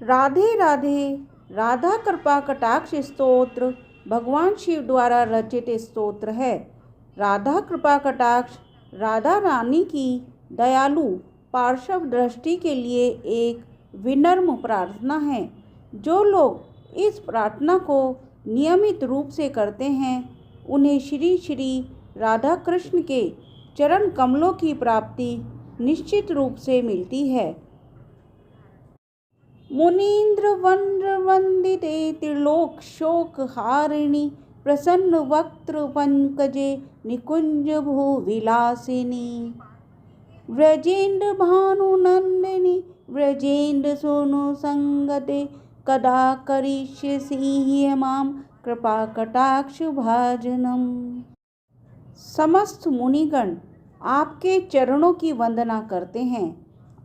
राधे राधे। राधा कृपा कटाक्ष स्तोत्र भगवान शिव द्वारा रचित स्तोत्र है। राधा कृपा कटाक्ष राधा रानी की दयालु पार्श्व दृष्टि के लिए एक विनम्र प्रार्थना है। जो लोग इस प्रार्थना को नियमित रूप से करते हैं उन्हें श्री श्री राधा कृष्ण के चरण कमलों की प्राप्ति निश्चित रूप से मिलती है। मुनीन्द्र वंद्र वंदिते त्रिलोक शोक हारिणी प्रसन्न वक्त्र पंकजे निकुंज भू विलासिनी व्रजेन्द्र भानुनंदिनी व्रजेन्द्र सोनु संगते कदा करिष्यसि माम कृपा कटाक्ष भाजनम। समस्त मुनिगण आपके चरणों की वंदना करते हैं।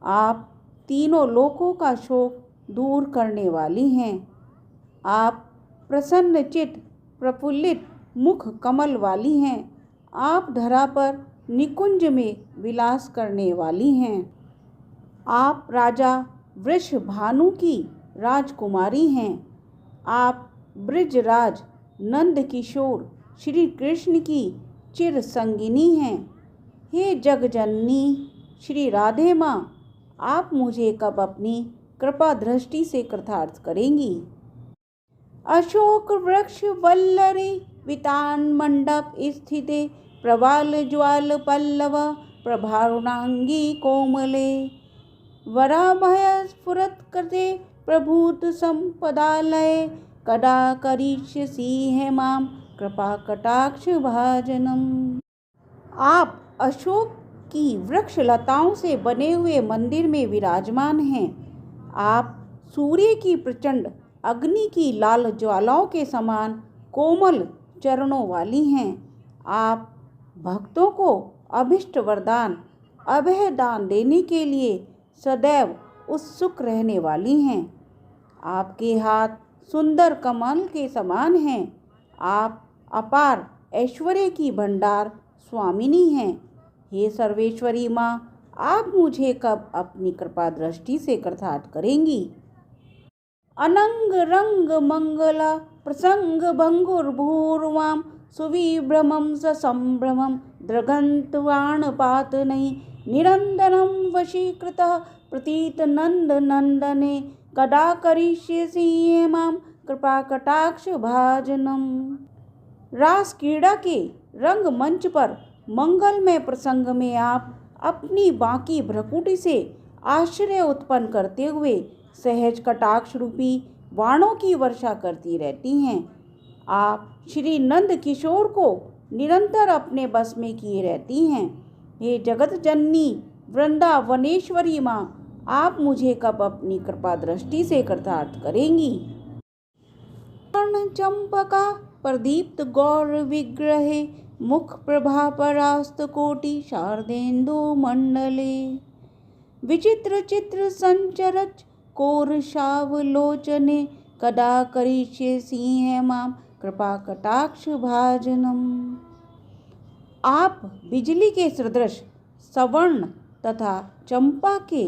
आप तीनों लोकों का शोक दूर करने वाली हैं। आप प्रसन्न चित्त प्रफुल्लित मुख कमल वाली हैं। आप धरा पर निकुंज में विलास करने वाली हैं। आप राजा वृषभानु की राजकुमारी हैं। आप ब्रजराज नंद किशोर श्री कृष्ण की चिर संगिनी हैं। हे जगजननी श्री राधे माँ, आप मुझे कब अपनी कृपा दृष्टि से कृतार्थ करेंगी। अशोक वृक्ष वल्लरी वितान मंडप स्थिते प्रवाल ज्वाल पल्लव प्रभारुणांगी कोमले वराभय स्फुरत कृते प्रभूत संपदालय कदा करिष्यसि माम कृपा कटाक्ष भाजनम। आप अशोक की वृक्ष लताओं से बने हुए मंदिर में विराजमान हैं। आप सूर्य की प्रचंड अग्नि की लाल ज्वालाओं के समान कोमल चरणों वाली हैं। आप भक्तों को अभिष्ट वरदान अभय दान देने के लिए सदैव उत्सुक रहने वाली हैं। आपके हाथ सुंदर कमल के समान हैं। आप अपार ऐश्वर्य की भंडार स्वामिनी हैं। हे सर्वेश्वरी माँ, आप मुझे कब अपनी कृपा दृष्टि से कृतार्थ करेंगी। अनंग रंग मंगला प्रसंग भंगुर्भूर्वाम सुविभ्रमं संभ्रमं दृगंतवाण पातनै निरंतरं वशीकृतः प्रतीत नंद नंदने कदा करिष्यसि मां कृपा कटाक्ष भाजनम। रास क्रीड़ा के रंग मंच पर मंगलमय प्रसंग में आप अपनी बाकी भ्रकुटी से आश्चर्य उत्पन्न करते हुए सहज कटाक्ष रूपी बाणों की वर्षा करती रहती हैं। आप श्री नंद किशोर को निरंतर अपने बस में किए रहती हैं। हे जगत जननी वृंदावनेश्वरी माँ, आप मुझे कब अपनी कृपा दृष्टि से कृतार्थ करेंगी। चंपका प्रदीप्त गौर विग्रहे मुख प्रभा परास्त कोटि शारदेन्दु मंडले विचित्र चित्र संचरच कोरशावलोचने कदा करिष्यसि मां कृपा कटाक्ष भाजनम। आप बिजली के सदृश सवर्ण तथा चंपा के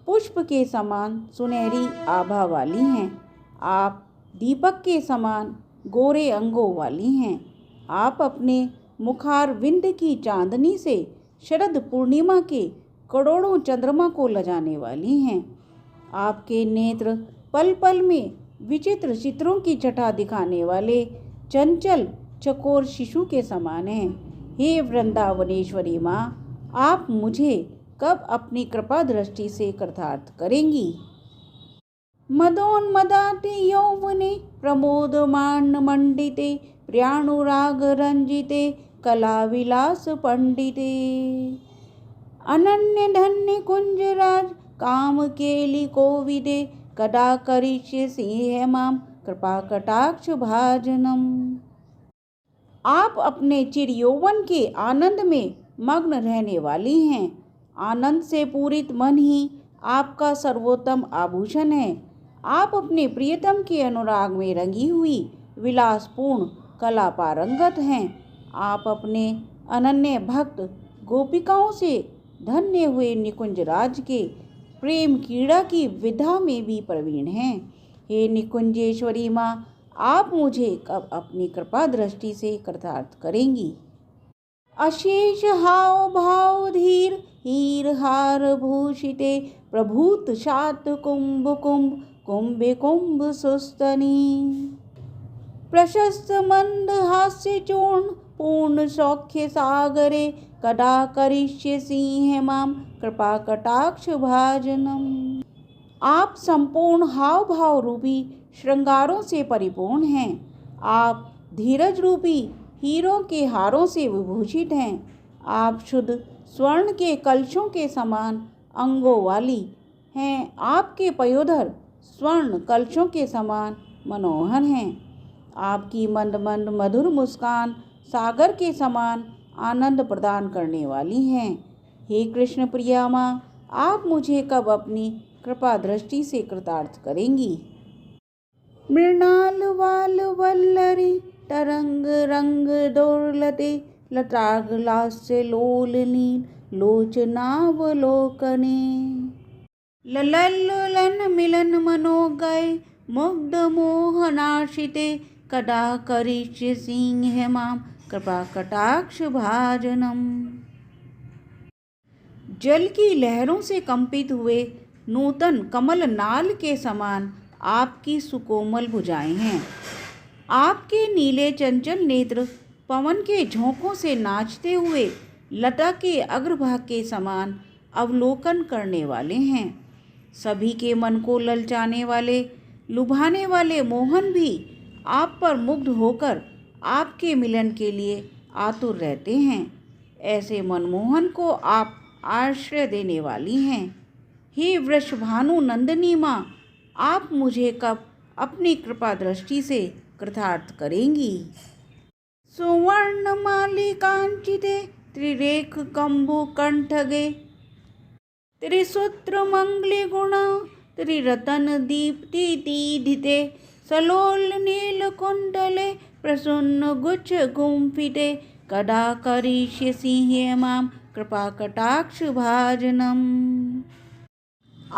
पुष्प के समान सुनहरी आभा वाली हैं। आप दीपक के समान गोरे अंगों वाली हैं। आप अपने मुखार विंद की चांदनी से शरद पूर्णिमा के करोड़ों चंद्रमा को लजाने वाली हैं। आपके नेत्र पल पल में विचित्र चित्रों की छटा दिखाने वाले चंचल चकोर शिशु के समान हैं। हे वृंदावनेश्वरी माँ, आप मुझे कब अपनी कृपा दृष्टि से कृतार्थ करेंगी। मदोन्मदाते यौवने प्रमोदमान मंडिते प्रियानुराग रंजिते कला विलास पंडिते अनन्य धन्य कुंजराज काम केली कोविदे कदा करिष्यसि मां कृपा कटाक्ष भाजनम। आप अपने चिर यौवन के आनंद में मग्न रहने वाली हैं। आनंद से पूरित मन ही आपका सर्वोत्तम आभूषण है। आप अपने प्रियतम के अनुराग में रंगी हुई विलासपूर्ण कला पारंगत हैं। आप अपने अनन्य भक्त गोपिकाओं से धन्य हुए निकुंज राज के प्रेम क्रीड़ा की विधा में भी प्रवीण हैं। हे निकुंजेश्वरी माँ, आप मुझे कब अपनी कृपा दृष्टि से कृतार्थ करेंगी। अशेष हाव भाव धीर हीर हार भूषिते प्रभूत शात कुंभ कुंभ कुंभे कुंभ सुस्तनी प्रशस्त मंद हास्य चूर्ण पूर्ण सौख्य सागरे कदा करिष्ये सिंह माम कृपा कटाक्ष भाजनम। आप संपूर्ण हाव भाव रूपी श्रृंगारों से परिपूर्ण हैं। आप धीरज रूपी हीरों के हारों से विभूषित हैं। आप शुद्ध स्वर्ण के कलशों के समान अंगों वाली हैं। आपके पयोधर स्वर्ण कलशों के समान मनोहर हैं। आपकी मंद मंद मधुर मुस्कान सागर के समान आनंद प्रदान करने वाली हैं। हे कृष्ण प्रिया माँ, आप मुझे कब अपनी कृपा दृष्टि से कृतार्थ करेंगी। मृणाल वाल वल्लरी तरंग रंग दोर्लते लताग्लास्य लोल नील लोचनावलोकने ललल्लन मिलन मनोगय मुग्ध मोहनाशिते कदा करिष्ये सिंह माम कृपा कटाक्ष भाजनम। जल की लहरों से कंपित हुए नूतन कमल नाल के समान आपकी सुकोमल भुजाएं हैं। आपके नीले चंचल नेत्र पवन के झोंकों से नाचते हुए लता के अग्रभाग के समान अवलोकन करने वाले हैं। सभी के मन को ललचाने वाले लुभाने वाले मोहन भी आप पर मुग्ध होकर आपके मिलन के लिए आतुर रहते हैं। ऐसे मनमोहन को आप आश्रय देने वाली हैं। हे वृषभानु नंदिनी माँ, आप मुझे कब अपनी कृपा दृष्टि से कृतार्थ करेंगी। सुवर्ण मालिकांचिते त्रिरेख कंबु कंठगे त्रिसूत्र मंगली गुणा त्रिरतन दीप्ति दीधिते सलोल नील कुंडले प्रसन्न गुच्छ गुंफिते कदा करिष्ये सिंह माम कृपा कटाक्ष भाजनम।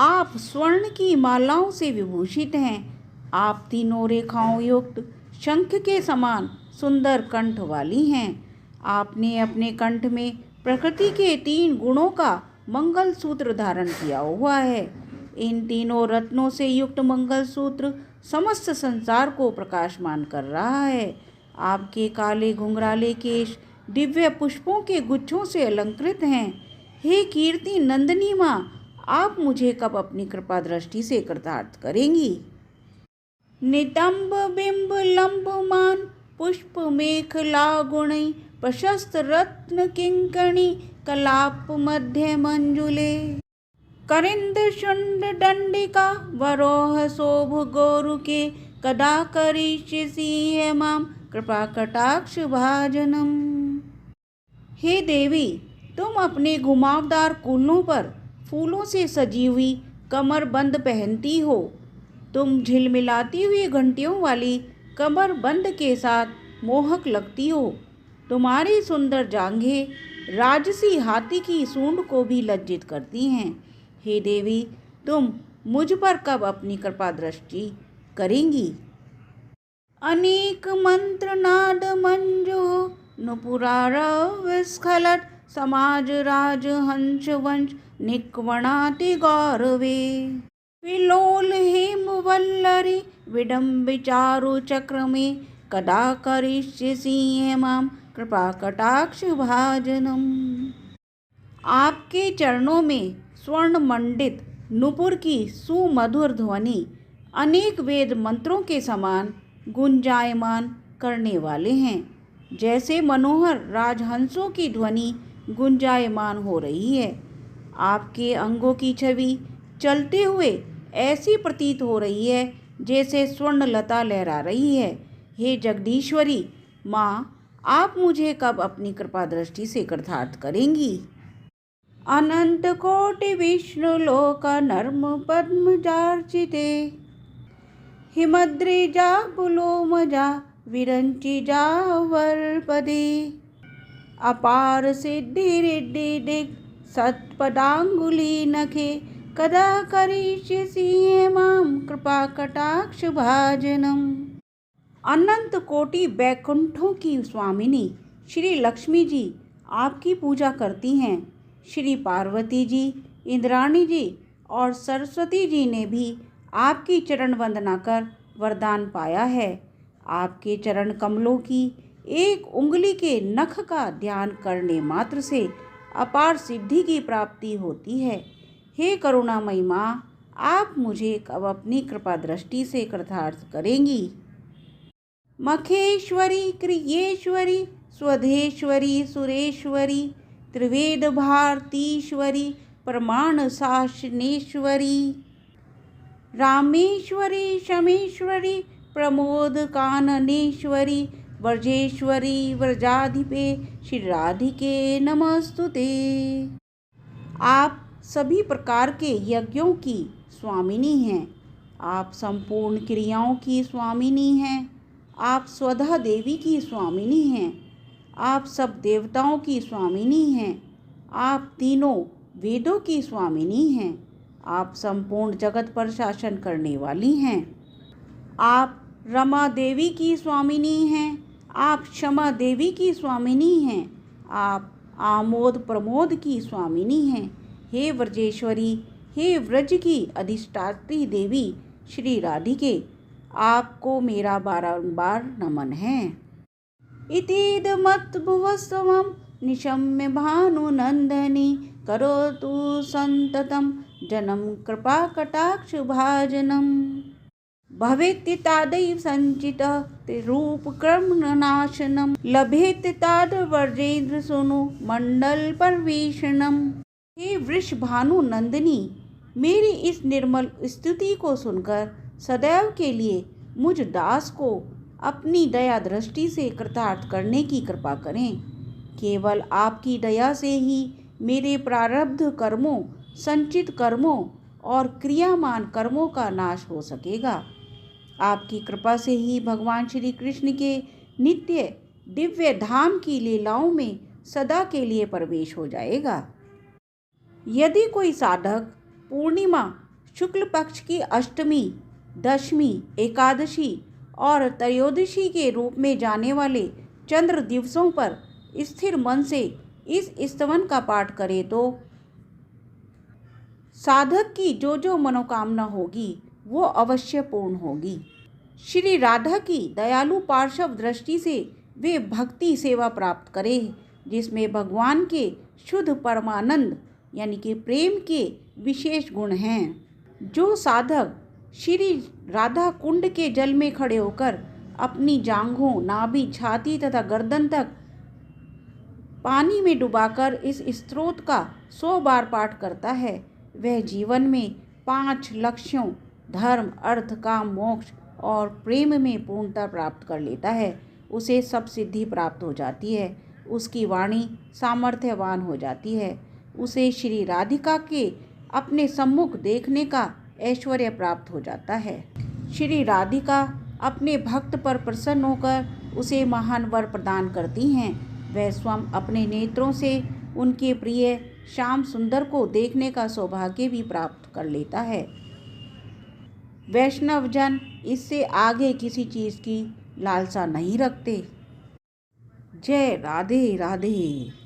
आप स्वर्ण की मालाओं से विभूषित हैं। आप तीनों रेखाओं युक्त शंख के समान सुंदर कंठ वाली हैं। आपने अपने कंठ में प्रकृति के 3 गुणों का मंगल सूत्र धारण किया हुआ है। इन तीनों रत्नों से युक्त मंगल सूत्र समस्त संसार को प्रकाशमान कर रहा है। आपके काले घुंघराले केश दिव्य पुष्पों के गुच्छों से अलंकृत हैं। हे कीर्ति नंदिनी माँ, आप मुझे कब अपनी कृपा दृष्टि से कृतार्थ करेंगी। नितंब बिंब लंबमान पुष्प मेखला गुणै प्रशस्त रत्न किंकणी कलाप मध्य मंजुले करिंद शुंड दंडिका वरोह शोभ गोरुके कदा करिष्ये सिंह माम कृपा कटाक्ष भाजनम। हे देवी, तुम अपने घुमावदार कूलों पर फूलों से सजी हुई कमर बंद पहनती हो। तुम झिलमिलाती हुई घंटियों वाली कमर बंद के साथ मोहक लगती हो। तुम्हारी सुंदर जांघें राजसी हाथी की सूंड को भी लज्जित करती हैं। हे देवी, तुम मुझ पर कब अपनी कृपा दृष्टि करेंगी। अनेक मंत्र नाद मंजो नुपुरारव विस्खलत समाज राज हंस वंश निक्वणाति गौरवे विलोल हेम वल्लरी विडम्बि चारु चक्र में कदा करिष्ये सिंह माम कृपा कटाक्ष भाजनम। आपके चरणों में स्वर्ण मंडित नुपुर की सुमधुर ध्वनि अनेक वेद मंत्रों के समान गुंजायमान करने वाले हैं। जैसे मनोहर राजहंसों की ध्वनि गुंजायमान हो रही है। आपके अंगों की छवि चलते हुए ऐसी प्रतीत हो रही है जैसे स्वर्ण लता लहरा रही है। हे जगदीश्वरी माँ, आप मुझे कब अपनी कृपा दृष्टि से कृतार्थ करेंगी। अनंत कोटि विष्णु लोक नर्म पद्म जार्चिते हिमद्रिजा पुलोमजा विरंचि जावर्पदे अपार सिद्धि रिद्धि दिक् सत्पदांगुली नखे कदा करिष्यसि मां कृपा कटाक्ष भाजनम। अनंत कोटि बैकुंठों की स्वामिनी श्री लक्ष्मी जी आपकी पूजा करती हैं। श्री पार्वती जी, इंद्राणी जी और सरस्वती जी ने भी आपकी चरण वंदना कर वरदान पाया है। आपके चरण कमलों की एक उंगली के नख का ध्यान करने मात्र से अपार सिद्धि की प्राप्ति होती है। हे करुणामयी माँ, आप मुझे कब अपनी कृपा दृष्टि से कृतार्थ करेंगी। मखेश्वरी, क्रियेश्वरी, स्वधेश्वरी, सुरेश्वरी, त्रिवेद भारतीश्वरी, प्रमाण शासनेश्वरी, रामेश्वरी, शमेश्वरी, प्रमोद काननेश्वरी, व्रजेश्वरी, व्रजाधिपे, श्री राधिके नमस्तुते। आप सभी प्रकार के यज्ञों की स्वामिनी हैं। आप संपूर्ण क्रियाओं की स्वामिनी हैं। आप स्वधा देवी की स्वामिनी हैं। आप सब देवताओं की स्वामिनी हैं। आप तीनों वेदों की स्वामिनी हैं। आप संपूर्ण जगत पर शासन करने वाली हैं। आप रमा देवी की स्वामिनी हैं। आप क्षमा देवी की स्वामिनी हैं। आप आमोद प्रमोद की स्वामिनी हैं। हे व्रजेश्वरी, हे व्रज की अधिष्ठात्री देवी श्री राधिके, आपको मेरा बारंबार नमन है। इतीदमद्भुवस्त्वं निशम्य भानुनंदनी, करोतु संततं जनं कृपाकटाक्षभाजनम्। भवेत्तादैव संचितः त्रिरूपक्रमनाशनं, लभेत्ताद्व्रजेन्द्र सूनु मंडल परवेशनम्। हे वृषभानु नंदिनी, मेरी इस निर्मल स्तुति को सुनकर सदैव के लिए मुझ दास को अपनी दया दृष्टि से कृतार्थ करने की कृपा करें। केवल आपकी दया से ही मेरे प्रारब्ध कर्मों, संचित कर्मों और क्रियामान कर्मों का नाश हो सकेगा। आपकी कृपा से ही भगवान श्री कृष्ण के नित्य दिव्य धाम की लीलाओं में सदा के लिए प्रवेश हो जाएगा। यदि कोई साधक पूर्णिमा, शुक्ल पक्ष की अष्टमी, दशमी, एकादशी और त्रयोदशी के रूप में जाने वाले चंद्र दिवसों पर स्थिर मन से इस स्तवन का पाठ करे तो साधक की जो जो मनोकामना होगी वो अवश्य पूर्ण होगी। श्री राधा की दयालु पार्श्व दृष्टि से वे भक्ति सेवा प्राप्त करें, जिसमें भगवान के शुद्ध परमानंद यानी कि प्रेम के विशेष गुण हैं। जो साधक श्री राधा कुंड के जल में खड़े होकर अपनी जांघों, नाभि, छाती तथा गर्दन तक पानी में डुबाकर इस स्तोत्र का 100 बार पाठ करता है, वह जीवन में 5 लक्ष्यों धर्म, अर्थ, काम, मोक्ष और प्रेम में पूर्णता प्राप्त कर लेता है। उसे सब सिद्धि प्राप्त हो जाती है। उसकी वाणी सामर्थ्यवान हो जाती है। उसे श्री राधिका के अपने सम्मुख देखने का ऐश्वर्य प्राप्त हो जाता है। श्री राधिका अपने भक्त पर प्रसन्न होकर उसे महान वर प्रदान करती हैं। वह स्वयं अपने नेत्रों से उनके प्रिय श्याम सुंदर को देखने का सौभाग्य भी प्राप्त कर लेता है। वैष्णव जन इससे आगे किसी चीज़ की लालसा नहीं रखते। जय राधे राधे।